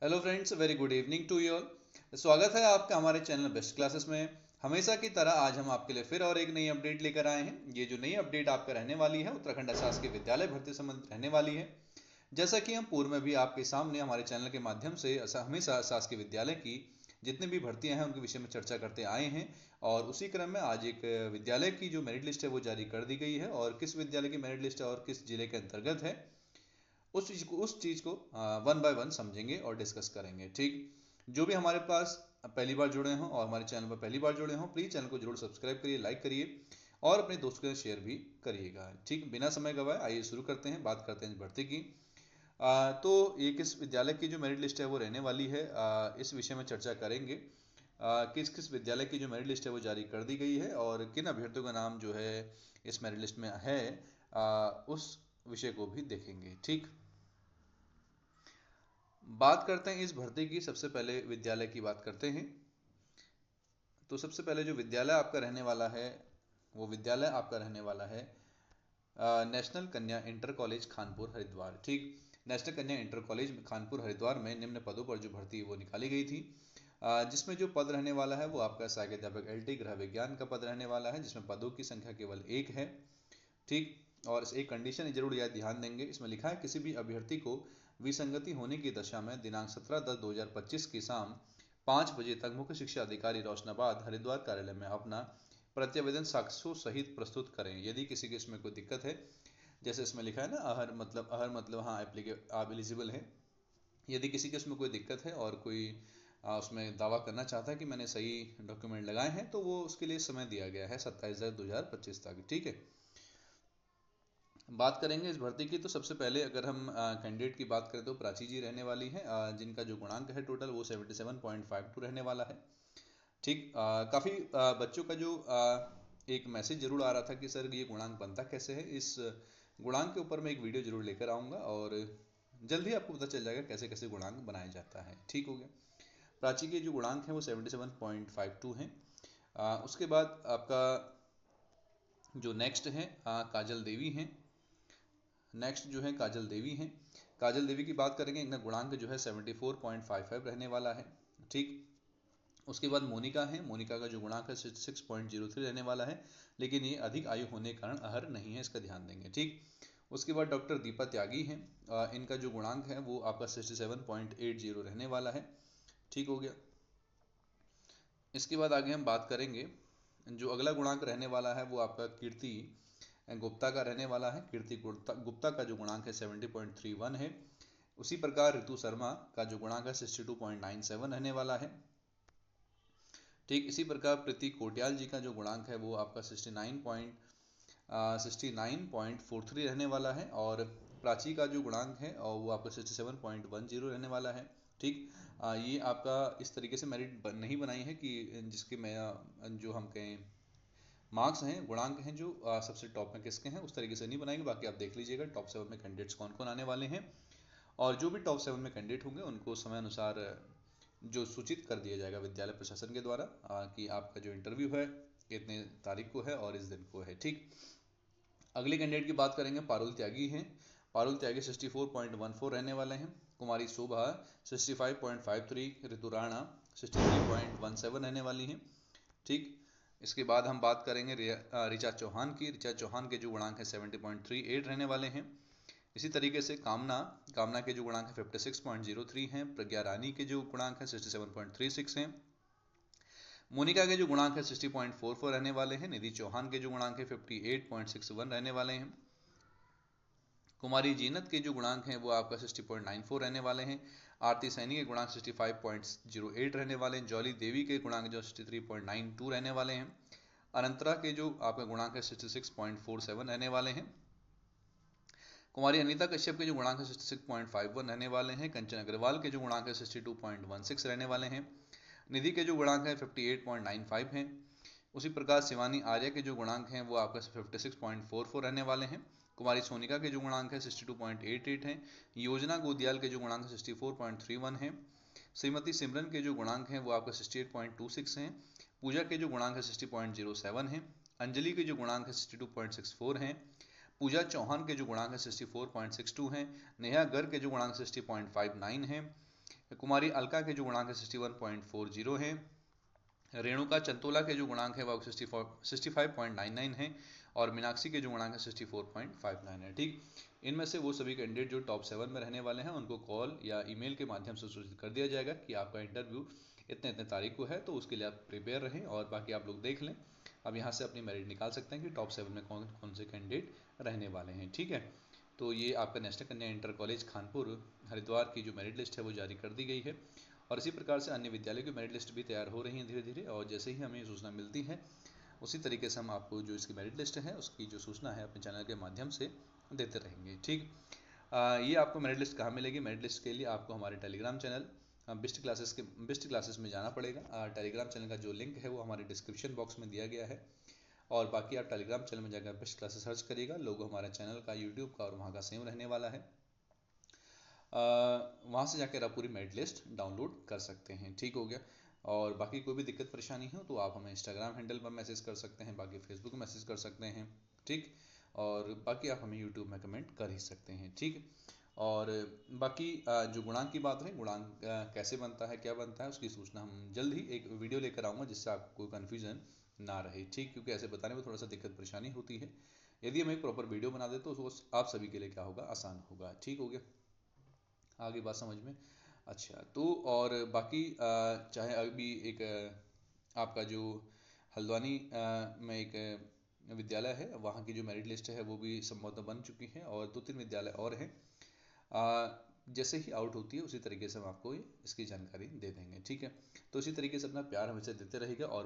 Hello friends, very good evening to you all. स्वागत है आपका हमारे चैनल बेस्ट क्लासेस में। हमेशा की तरह आज हम आपके लिए फिर और एक नई अपडेट लेकर आए हैं। ये जो नई अपडेट आपका रहने वाली है उत्तराखंड शासकीय विद्यालय भर्ती संबंधित रहने वाली है। जैसा कि हम पूर्व में भी आपके सामने हमारे चैनल के माध्यम से हमेशा शासकीय विद्यालय की जितनी भी भर्तियां हैं उनके विषय में चर्चा करते आए हैं। और उसी क्रम में आज एक विद्यालय की जो मेरिट लिस्ट है वो जारी कर दी गई है, और किस विद्यालय की मेरिट लिस्ट है और किस जिले के अंतर्गत है उस चीज को वन बाय वन समझेंगे और डिस्कस करेंगे। ठीक, जो भी हमारे पास पहली बार जुड़े हों और हमारे चैनल पर पहली बार जुड़े हों, प्लीज चैनल को जरूर सब्सक्राइब करिए, लाइक करिए और अपने दोस्तों के साथ शेयर भी करिएगा। ठीक, बिना समय गवाए आइए शुरू करते हैं, बात करते हैं इस भर्ती की। तो ये किस विद्यालय की जो मेरिट लिस्ट है वो रहने वाली है, इस विषय में चर्चा करेंगे। किस किस विद्यालय की जो मेरिट लिस्ट है वो जारी कर दी गई है और किन अभ्यर्थियों का नाम जो है इस मेरिट लिस्ट में है, उस विषय को भी देखेंगे। ठीक, बात करते हैं इस भर्ती की। सबसे पहले विद्यालय की बात करते हैं। तो सबसे पहले जो विद्यालय आपका रहने वाला है वो विद्यालय आपका रहने वाला है नेशनल कन्या इंटर कॉलेज खानपुर हरिद्वार। ठीक, नेशनल कन्या इंटर कॉलेज खानपुर हरिद्वार में निम्न पदों पर जो भर्ती वो निकाली गई थी, जिसमें जो पद रहने वाला है वो आपका सहायक अध्यापक एलटी गृह विज्ञान का पद रहने वाला है, जिसमें पदों की संख्या केवल एक है। ठीक, और इस एक कंडीशन जरूर याद ध्यान देंगे, इसमें लिखा है किसी भी अभ्यर्थी को विसंगति होने की दशा में दिनांक 17/10/2025 की शाम 5 बजे तक मुख्य शिक्षा अधिकारी रोशनाबाद हरिद्वार कार्यालय में अपना प्रत्यावेदन साक्ष्यों सहित प्रस्तुत करें। यदि किसी के इसमें कोई दिक्कत है, जैसे इसमें लिखा है ना, अहर मतलब हाँ आप एलिजिबल हैं। यदि किसी के इसमें कोई दिक्कत है और कोई उसमें दावा करना चाहता है कि मैंने सही डॉक्यूमेंट लगाए हैं, तो वो उसके लिए समय दिया गया है 27/10/2025 तक। ठीक है, बात करेंगे इस भर्ती की। तो सबसे पहले अगर हम कैंडिडेट की बात करें तो प्राची जी रहने वाली है, जिनका जो गुणांक है टोटल वो 77.52 रहने वाला है। ठीक, काफ़ी बच्चों का जो एक मैसेज जरूर आ रहा था कि सर ये गुणांक बनता कैसे है। इस गुणांक के ऊपर मैं एक वीडियो जरूर लेकर आऊँगा और जल्दी आपको पता चल जाएगा कैसे कैसे गुणांक बनाया जाता है। ठीक हो गया, प्राची के जो गुणांक हैं वो 77.52 हैं। उसके बाद आपका जो नेक्स्ट है काजल देवी हैं। नेक्स्ट जो है काजल देवी हैं। काजल देवी की बात करेंगे, इनका गुणांक जो है 74.55 रहने वाला है। ठीक, उसके बाद मोनिका है। मोनिका का जो गुणांक है 66.03 रहने वाला है, लेकिन ये अधिक आयु होने के कारण अहर नहीं है, इसका ध्यान देंगे। ठीक, उसके बाद डॉक्टर दीपा त्यागी हैं। इनका जो गुणांक है वो आपका 67.80 रहने वाला है। ठीक हो गया, इसके बाद आगे हम बात करेंगे, जो अगला गुणांक रहने वाला है वो आपका कीर्ति गुप्ता का रहने वाला है। कीर्ति गुप्ता का जो गुणांक है 70.31 है। उसी प्रकार ऋतु शर्मा का जो गुणांक है 62.97 रहने वाला है। ठीक, इसी प्रकार प्रीति कोटियाल जी का जो गुणांक है वो आपका 69.43 रहने वाला है। और प्राची का जो गुणांक है और वो आपका 67.10 रहने वाला है। ठीक, ये आपका इस तरीके से मेरिट नहीं बनाई है कि जिसके मैं जो हम कहें मार्क्स हैं, गुणांक हैं जो सबसे टॉप में किसके हैं, उस तरीके से नहीं बनाएंगे। बाकी आप देख लीजिएगा टॉप 7 में कैंडिडेट्स कौन कौन आने वाले हैं, और जो भी टॉप 7 में कैंडिडेट होंगे उनको समय अनुसार जो सूचित कर दिया जाएगा विद्यालय प्रशासन के द्वारा कि आपका जो इंटरव्यू है कितने तारीख को है और इस दिन को है। ठीक, अगले कैंडिडेट की बात करेंगे, पारुल त्यागी हैं। पारुल त्यागी 64.14 रहने वाले हैं। कुमारी शोभा 65.53, ऋतु राणा 63.17 रहने वाली हैं। ठीक, इसके बाद हम बात करेंगे ऋचा चौहान की। ऋचा चौहान के जो गुणांक है 70.38 रहने वाले हैं। इसी तरीके से कामना के जो गुणांक है 56.03 हैं। प्रज्ञा रानी के जो गुणांक है 67.36 हैं। मोनिका के जो गुणांक है 60.44 रहने वाले हैं। निधि चौहान के जो गुणांक है 58.61 रहने वाले हैं। कुमारी जीनत के जो गुणांक हैं वो आपका 60.94 रहने वाले हैं। आरती सैनी के गुणांक 65.08 रहने वाले हैं। जॉली देवी के गुणांक जो 63.92 रहने वाले हैं। अनंतरा के जो आपका गुणांक है 66.47 रहने वाले हैं। कुमारी अनीता कश्यप के जो गुणांक है 66.51 रहने वाले हैं। कंचन अग्रवाल के जो गुणांक है 62.16 रहने वाले हैं। निधि के जो गुणांक है 58.95 हैं। उसी प्रकार शिवानी आर्य के जो गुणांक हैं वो आपका 56.44 रहने वाले हैं। कुमारी सोनिका के जो गुणांक है 62.88 हैं। योजना गोदियाल के जो गुणांक 64.31 हैं। श्रीमती सिमरन के जो गुणांक हैं वो आपका 68.26 हैं। पूजा के जो गुणांक है 60.07 हैं। अंजलि के जो गुणांक है 62.64 हैं। पूजा चौहान के जो गुणांक है 64.62 हैं। नेहा गर्ग के जो गुणांक 60.59 हैं। कुमारी अलका के जो गुणांक है 61.40 है। रेणुका चंतोला के जो गुणांक है वो 65.99 है। और मीनाक्षी के जो गुणांक है 64.59 है। ठीक, इनमें से वो सभी कैंडिडेट जो टॉप 7 में रहने वाले हैं उनको कॉल या ईमेल के माध्यम से सूचित कर दिया जाएगा कि आपका इंटरव्यू इतने इतने तारीख को है, तो उसके लिए आप प्रिपेयर रहें। और बाकी आप लोग देख लें, अब यहाँ से अपनी मेरिट निकाल सकते हैं कि टॉप 7 में कौन कौन से कैंडिडेट रहने वाले हैं। ठीक है, तो ये आपका नेशनल कन्या इंटर कॉलेज खानपुर हरिद्वार की जो मेरिट लिस्ट है वो जारी कर दी गई है। और इसी प्रकार से अन्य विद्यालयों की मेरिट लिस्ट भी तैयार हो रही है धीरे धीरे, और जैसे ही हमें सूचना मिलती है उसी तरीके से हम आपको जो इसकी मेरिट लिस्ट है उसकी जो सूचना है अपने चैनल के माध्यम से देते रहेंगे। ठीक, ये आपको मेरिट लिस्ट कहाँ मिलेगी? मेरिट लिस्ट के लिए आपको हमारे टेलीग्राम चैनल बिस्ट क्लासेस में जाना पड़ेगा। टेलीग्राम चैनल का जो लिंक है वो हमारे डिस्क्रिप्शन बॉक्स में दिया गया है। और बाकी आप टेलीग्राम चैनल में जाकर बेस्ट क्लासेस सर्च करिएगा, लोगो हमारा चैनल का, यूट्यूब का और वहाँ का सेम रहने वाला है। वहाँ से जाकर आप पूरी मेरिट लिस्ट डाउनलोड कर सकते हैं। ठीक हो गया। और बाकी कोई भी दिक्कत परेशानी हो तो आप हमें इंस्टाग्राम हैंडल पर मैसेज कर सकते हैं, बाकी फेसबुक में मैसेज कर सकते हैं। ठीक, और बाकी आप हमें यूट्यूब में कमेंट कर ही सकते हैं। ठीक, और बाकी जो गुणांक की बात है, गुणांक कैसे बनता है, क्या बनता है, उसकी सूचना हम जल्द ही एक वीडियो लेकर आऊँगा जिससे आपको कन्फ्यूजन ना रहे। ठीक, क्योंकि ऐसे बताने में थोड़ा सा दिक्कत परेशानी होती है। यदि हम एक प्रॉपर वीडियो बना दे तो आप सभी के लिए क्या होगा, आसान होगा। ठीक हो गया, आगे बात समझ में? अच्छा, तो और बाकी चाहे अभी एक आपका जो हल्द्वानी में एक विद्यालय है, वहाँ की जो मेरिट लिस्ट है वो भी संभवतः बन चुकी है, और 2-3 विद्यालय और हैं। जैसे ही आउट होती है उसी तरीके से हम आपको इसकी जानकारी दे देंगे। ठीक है, तो इसी तरीके से अपना प्यार हमेशा देते रहेगा। और